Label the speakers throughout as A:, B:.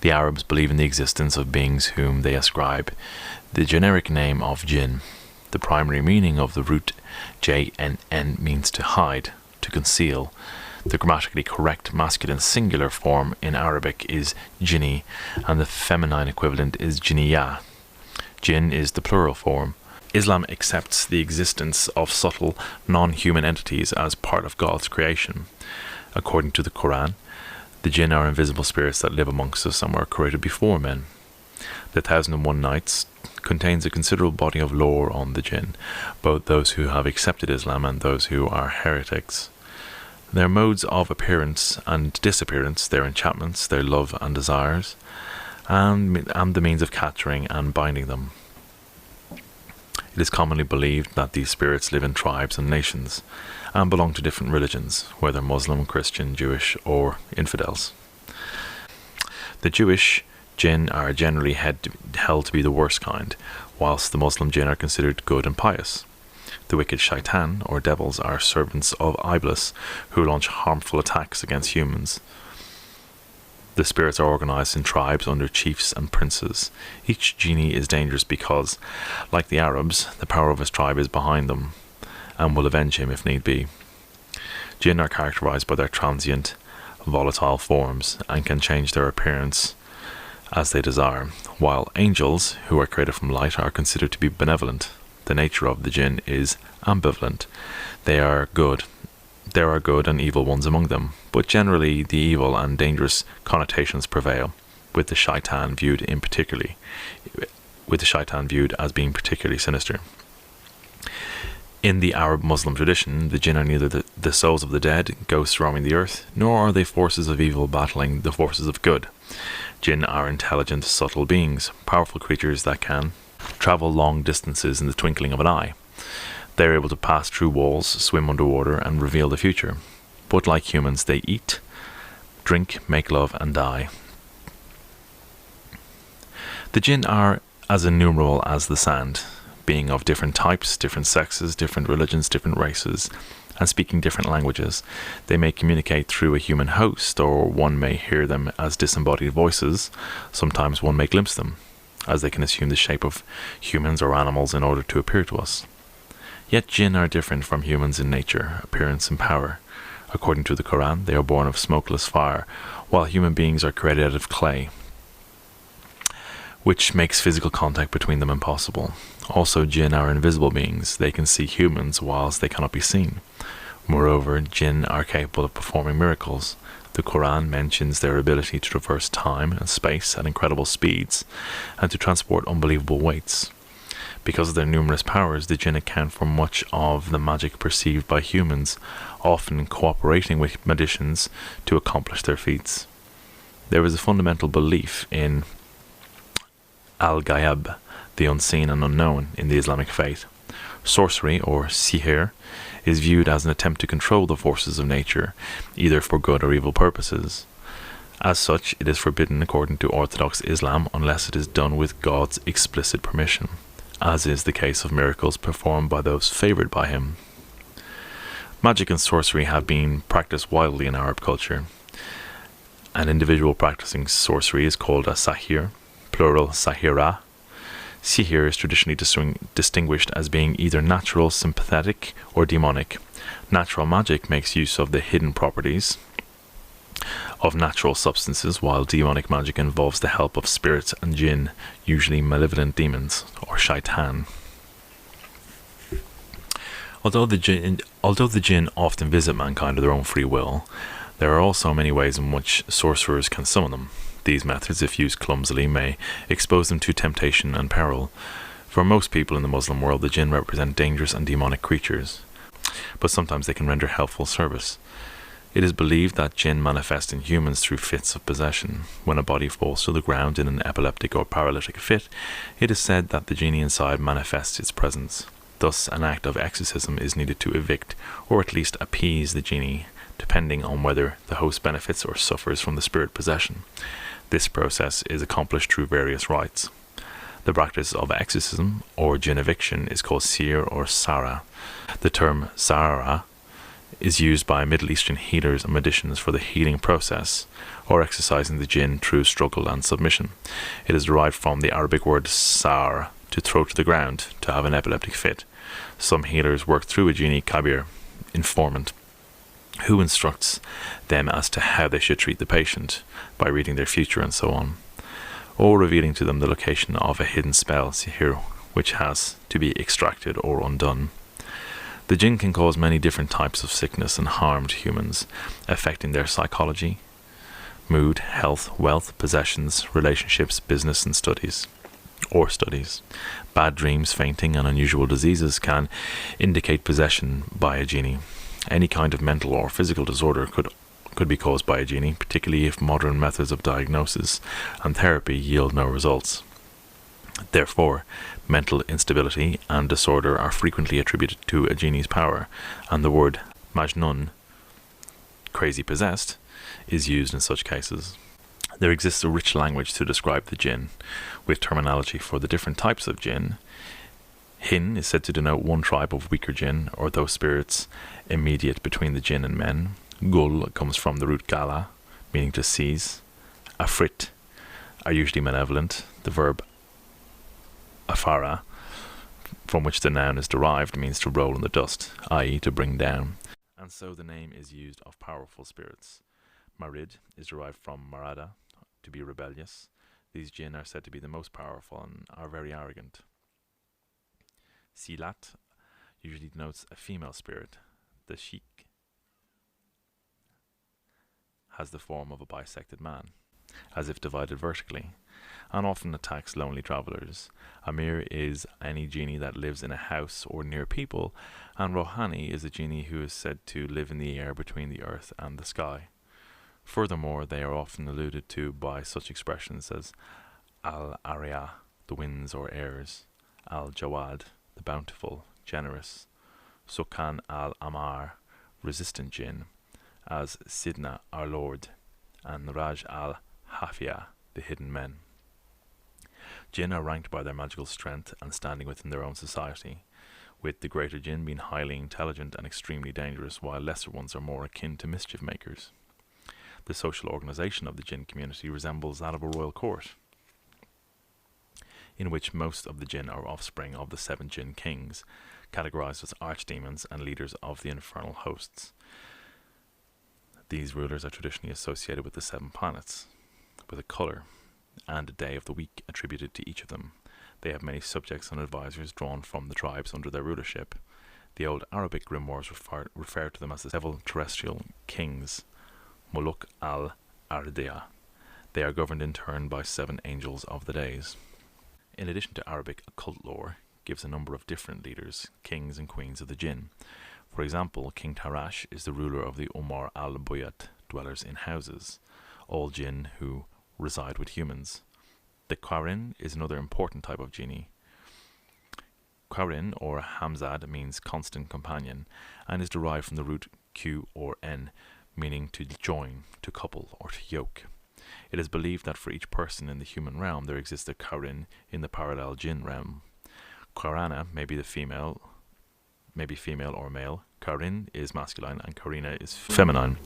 A: The Arabs believe in the existence of beings whom they ascribe the generic name of jinn. The primary meaning of the root JNN means to hide, to conceal. The grammatically correct masculine singular form in Arabic is jinni, and the feminine equivalent is jinniya. Jinn is the plural form. Islam accepts the existence of subtle, non-human entities as part of God's creation. According to the Quran, the jinn are invisible spirits that live amongst us and were created before men. The 1001 Nights contains a considerable body of lore on the jinn, both those who have accepted Islam and those who are heretics. Their modes of appearance and disappearance, their enchantments, their love and desires, and the means of capturing and binding them. It is commonly believed that these spirits live in tribes and nations, and belong to different religions, whether Muslim, Christian, Jewish, or infidels. The Jewish jinn are generally held to be the worst kind, whilst the Muslim jinn are considered good and pious. The wicked shaitan, or devils, are servants of Iblis, who launch harmful attacks against humans. The spirits are organized in tribes under chiefs and princes. Each genie is dangerous because, like the Arabs, the power of his tribe is behind them, and will avenge him if need be. Jinn are characterized by their transient, volatile forms, and can change their appearance as they desire, while angels, who are created from light, are considered to be benevolent. The nature of the jinn is ambivalent. There are good and evil ones among them, but generally the evil and dangerous connotations prevail, with the shaitan viewed as being particularly sinister. In the Arab Muslim tradition, the jinn are neither the souls of the dead, ghosts roaming the earth, nor are they forces of evil battling the forces of good. Jinn are intelligent, subtle beings, powerful creatures that can travel long distances in the twinkling of an eye. They are able to pass through walls, swim underwater, and reveal the future. But like humans, they eat, drink, make love, and die. The jinn are as innumerable as the sand, being of different types, different sexes, different religions, different races, and speaking different languages. They may communicate through a human host, or one may hear them as disembodied voices. Sometimes one may glimpse them, as they can assume the shape of humans or animals in order to appear to us. Yet jinn are different from humans in nature, appearance, and power. According to the Quran, they are born of smokeless fire, while human beings are created out of clay, which makes physical contact between them impossible. Also, jinn are invisible beings. They can see humans whilst they cannot be seen. Moreover, jinn are capable of performing miracles. The Quran mentions their ability to traverse time and space at incredible speeds, and to transport unbelievable weights. Because of their numerous powers, the jinn account for much of the magic perceived by humans, often cooperating with magicians to accomplish their feats. There is a fundamental belief in al-ghayb, the unseen and unknown, in the Islamic faith. Sorcery, or sihr, is viewed as an attempt to control the forces of nature, either for good or evil purposes. As such, it is forbidden according to Orthodox Islam unless it is done with God's explicit permission, as is the case of miracles performed by those favoured by him. Magic and sorcery have been practiced widely in Arab culture. An individual practicing sorcery is called a sahir, plural sahira. Sihr is traditionally distinguished as being either natural, sympathetic, or demonic. Natural magic makes use of the hidden properties of natural substances, while demonic magic involves the help of spirits and jinn, usually malevolent demons, or shaitan. Although the jinn often visit mankind of their own free will, there are also many ways in which sorcerers can summon them. These methods, if used clumsily, may expose them to temptation and peril. For most people in the Muslim world, the jinn represent dangerous and demonic creatures, but sometimes they can render helpful service. It is believed that jinn manifest in humans through fits of possession. When a body falls to the ground in an epileptic or paralytic fit, it is said that the genie inside manifests its presence. Thus, an act of exorcism is needed to evict, or at least appease the genie, depending on whether the host benefits or suffers from the spirit possession. This process is accomplished through various rites. The practice of exorcism, or jinn eviction, is called sir or sara. The term sara is used by Middle Eastern healers and magicians for the healing process, or exercising the jinn through struggle and submission. It is derived from the Arabic word sar, to throw to the ground, to have an epileptic fit. Some healers work through a genie kabir, informant, who instructs them as to how they should treat the patient by reading their future and so on, or revealing to them the location of a hidden spell, which has to be extracted or undone. The jinn can cause many different types of sickness and harm to humans, affecting their psychology, mood, health, wealth, possessions, relationships, business and studies. Bad dreams, fainting and unusual diseases can indicate possession by a genie. Any kind of mental or physical disorder could be caused by a genie, particularly if modern methods of diagnosis and therapy yield no results. Therefore, mental instability and disorder are frequently attributed to a genie's power, and the word majnun, crazy possessed, is used in such cases. There exists a rich language to describe the jinn, with terminology for the different types of jinn. Hin is said to denote one tribe of weaker jinn, or those spirits immediate between the jinn and men. Gul comes from the root gala, meaning to seize. Afrit are usually malevolent. The verb afara, from which the noun is derived, means to roll in the dust, i.e. to bring down. And so the name is used of powerful spirits. Marid is derived from marada, to be rebellious. These jinn are said to be the most powerful and are very arrogant. Silat usually denotes a female spirit. The sheikh has the form of a bisected man, as if divided vertically, and often attacks lonely travellers. Amir is any genie that lives in a house or near people, and Rohani is a genie who is said to live in the air between the earth and the sky. Furthermore, they are often alluded to by such expressions as Al-Ariya, the winds or airs, Al-Jawad, the bountiful, generous, Sukan al-Amar, resistant jinn, as Sidna, our Lord, and Raj al-Hafia, the hidden men. Jinn are ranked by their magical strength and standing within their own society, with the greater jinn being highly intelligent and extremely dangerous, while lesser ones are more akin to mischief makers. The social organization of the jinn community resembles that of a royal court, in which most of the jinn are offspring of the 7 jinn kings, categorized as archdemons and leaders of the infernal hosts. These rulers are traditionally associated with the 7 planets, with a color and a day of the week attributed to each of them. They have many subjects and advisors drawn from the tribes under their rulership. The old Arabic grimoires refer to them as the 7 terrestrial kings, Muluk al-Ardiya. They are governed in turn by 7 angels of the days. In addition to Arabic, occult lore gives a number of different leaders, kings and queens of the jinn. For example, King Tarash is the ruler of the Umar al-Buyat, dwellers in houses, all jinn who reside with humans. The Qarin is another important type of genie. Qarin, or Hamzad, means constant companion, and is derived from the root Q or N, meaning to join, to couple, or to yoke. It is believed that for each person in the human realm there exists a Qarin in the parallel jinn realm. Qarana may be female or male. Qarin is masculine and Qarina is feminine.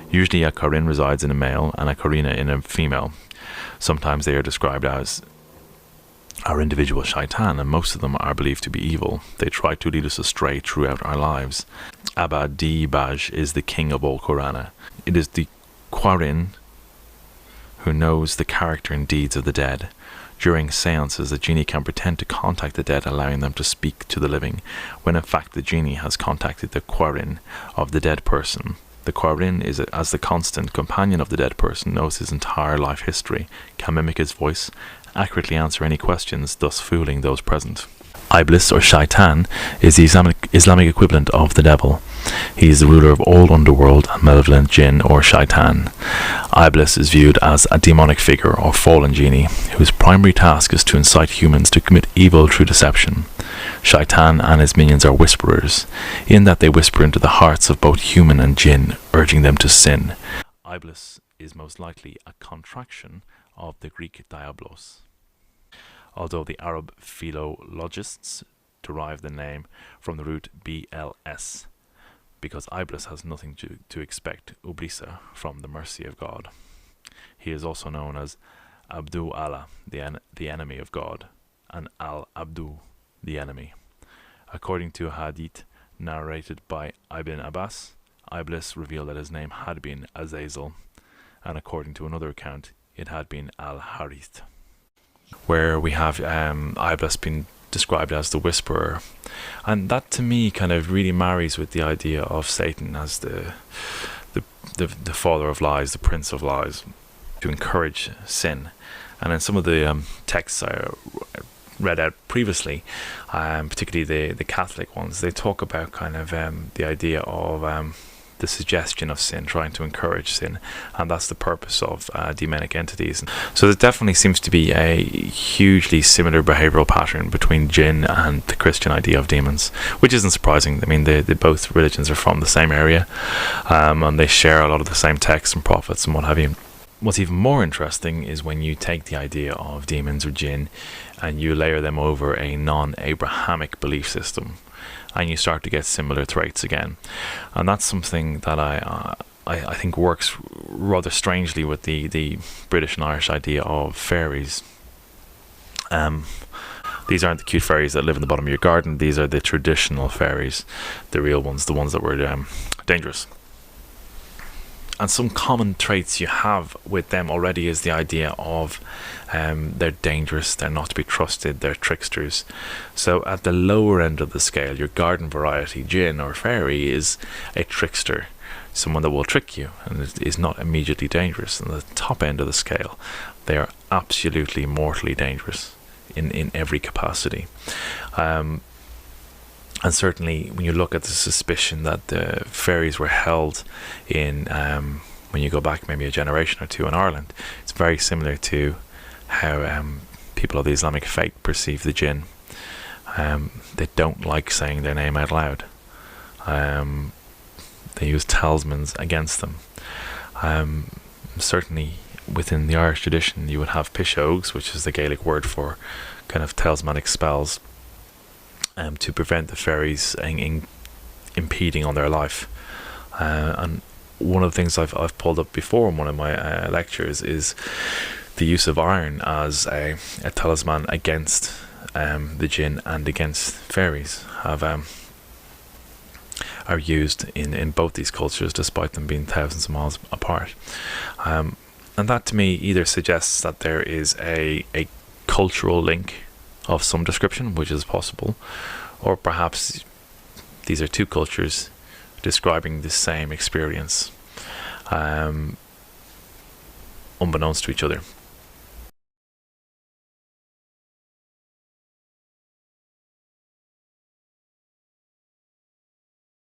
A: Usually a Qarin resides in a male and a Qarina in a female. Sometimes they are described as our individual shaitan, and most of them are believed to be evil. They try to lead us astray throughout our lives. Abba Di Baj is the king of all Qarana. It is the Qarin who knows the character and deeds of the dead. During seances, the genie can pretend to contact the dead, allowing them to speak to the living, when in fact the genie has contacted the Qarin of the dead person. The Qarin, as the constant companion of the dead person, knows his entire life history, can mimic his voice, accurately answer any questions, thus fooling those present. Iblis, or Shaitan, is the Islamic equivalent of the devil. He is the ruler of all underworld and malevolent jinn, or Shaitan. Iblis is viewed as a demonic figure or fallen genie, whose primary task is to incite humans to commit evil through deception. Shaitan and his minions are whisperers, in that they whisper into the hearts of both human and jinn, urging them to sin. Iblis is most likely a contraction of the Greek diablos, although the Arab philologists derive the name from the root bls, because Iblis has nothing to expect Ublisa from the mercy of God. He is also known as Abdu Allah, the enemy of God, and Al-Abdu, the enemy. According to a hadith narrated by Ibn Abbas, Iblis revealed that his name had been Azazel, and according to another account, it had been Al-Harith. Where we have Iblis being described as the whisperer, and that to me kind of really marries with the idea of Satan as the father of lies, the prince of lies, to encourage sin. And in some of the texts I read out previously, particularly the Catholic ones, they talk about kind of the idea of the suggestion of sin, trying to encourage sin, and that's the purpose of demonic entities. So there definitely seems to be a hugely similar behavioural pattern between jinn and the Christian idea of demons, which isn't surprising. I mean, they both religions are from the same area, and they share a lot of the same texts and prophets and what have you. What's even more interesting is when you take the idea of demons or jinn and you layer them over a non-Abrahamic belief system, and you start to get similar traits again. And that's something that I think works rather strangely with the British and Irish idea of fairies. These aren't the cute fairies that live in the bottom of your garden. These are the traditional fairies, the real ones, the ones that were dangerous. And some common traits you have with them already is the idea of they're dangerous, they're not to be trusted, they're tricksters. So at the lower end of the scale, your garden variety jinn or fairy is a trickster, someone that will trick you and is not immediately dangerous. And at the top end of the scale, they are absolutely mortally dangerous in every capacity. And certainly when you look at the suspicion that the fairies were held in, when you go back maybe a generation or two in Ireland, it's very similar to how people of the Islamic faith perceive the jinn. They don't like saying their name out loud. They use talismans against them. Certainly within the Irish tradition, you would have pishogues, which is the Gaelic word for kind of talismanic spells, to prevent the fairies impeding on their life. And one of the things I've pulled up before in one of my lectures is the use of iron as a talisman against the jinn and against fairies are used in both these cultures, despite them being thousands of miles apart. And that to me either suggests that there is a cultural link of some description, which is possible, or perhaps these are two cultures describing the same experience, unbeknownst to each other.